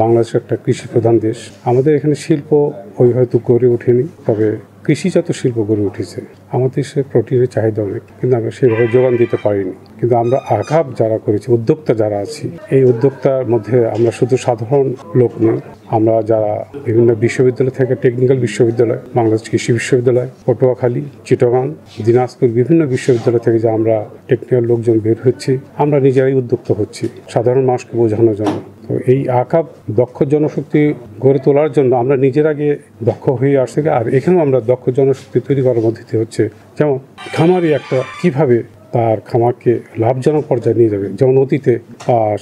বাংলাদেশ একটা কৃষি প্রধান দেশ। আমাদের এখানে শিল্প ওই হয়তো গড়ে ওঠেনি, তবে কৃষিজাত শিল্প গড়ে উঠেছে। আমাদের দেশে প্রোটিনের চাহিদা অনেক, কিন্তু আমরা সেভাবে যোগান দিতে পারিনি। কিন্তু আমরা আঘাত যারা করেছি, উদ্যোক্তা যারা আছি, এই উদ্যোক্তার মধ্যে আমরা শুধু সাধারণ লোক নই, আমরা যারা বিভিন্ন বিশ্ববিদ্যালয় থেকে, টেকনিক্যাল বিশ্ববিদ্যালয়, বাংলাদেশ কৃষি বিশ্ববিদ্যালয়, পটুয়াখালী, চিটাগাং, দিনাজপুর, বিভিন্ন বিশ্ববিদ্যালয় থেকে যে আমরা টেকনিক্যাল লোকজন বের হচ্ছি, আমরা নিজেরাই উদ্যোক্তা হচ্ছি সাধারণ মানুষকে বোঝানোর জন্য। তো এই আকাব দক্ষ জনশক্তি গড়ে তোলার জন্য আমরা নিজের আগে দক্ষ হয়ে আসছি, আর এখানেও আমরা দক্ষ জনশক্তি তৈরি করার মধ্যে হচ্ছে, যেমন খামারি একটা কিভাবে তার খামারকে লাভজনক পর্যায়ে নিয়ে যাবে। যেমন অতীতে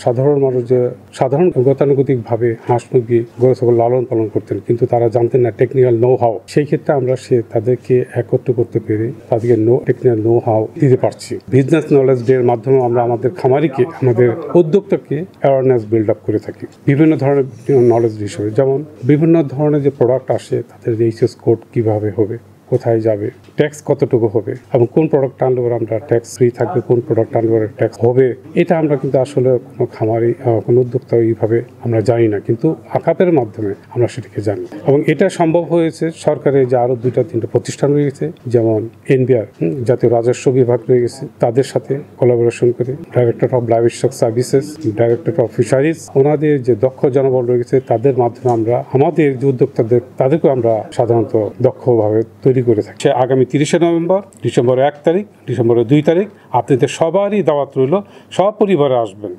সাধারণ মানুষ যে সাধারণ গতানুগতিকভাবে হাঁস মুরগি গরু ছাগল লালন পালন করতেন, কিন্তু তারা জানতেন না টেকনিক্যাল নো হাউ। সেই ক্ষেত্রে আমরা তাদেরকে একত্র করতে পেরে তাদেরকে টেকনিক্যাল নো হাউ দিতে পারছি। বিজনেস নলেজ ডে এর মাধ্যমে আমরা আমাদের খামারিকে, আমাদের উদ্যোক্তাকে অ্যাওয়ারনেস বিল্ড আপ করে থাকি বিভিন্ন ধরনের নলেজ হিসেবে। যেমন বিভিন্ন ধরনের যে প্রোডাক্ট আসে, তাদের এইচএস কোড কীভাবে হবে, কোথায় যাবে, ট্যাক্স কতটুকু হবে, এবং কোন প্রোডাক্ট আনলে আমরা ট্যাক্স ফ্রি থাকবে, কোন প্রোডাক্ট আনলে ট্যাক্স হবে, এটা আমরা কিন্তু আসলে কোনো খামারি, কোনো উদ্যোক্তা এইভাবে আমরা জানি না, কিন্তু আকাপের মাধ্যমে আমরা সেটাকে জানি। এবং এটা সম্ভব হয়েছে সরকারের যে আরও 2-3টা প্রতিষ্ঠান রয়েছে, যেমন এনবিআর, জাতীয় রাজস্ব বিভাগ রয়ে গেছে, তাদের সাথে কোলাবোরেশন করে director of livestock services, director of fisheries, ওনাদের যে দক্ষ জনবল রয়েছে, তাদের মাধ্যমে আমরা আমাদের যে উদ্যোক্তাদের, তাদেরকেও আমরা সাধারণত দক্ষভাবে তৈরি করে থাকি। আগামী 30শে নভেম্বর, ডিসেম্বরের 1 তারিখ, ডিসেম্বরের 2 তারিখ আপনাদের সবারই দাওয়াত রইল, সব পরিবারে আসবেন।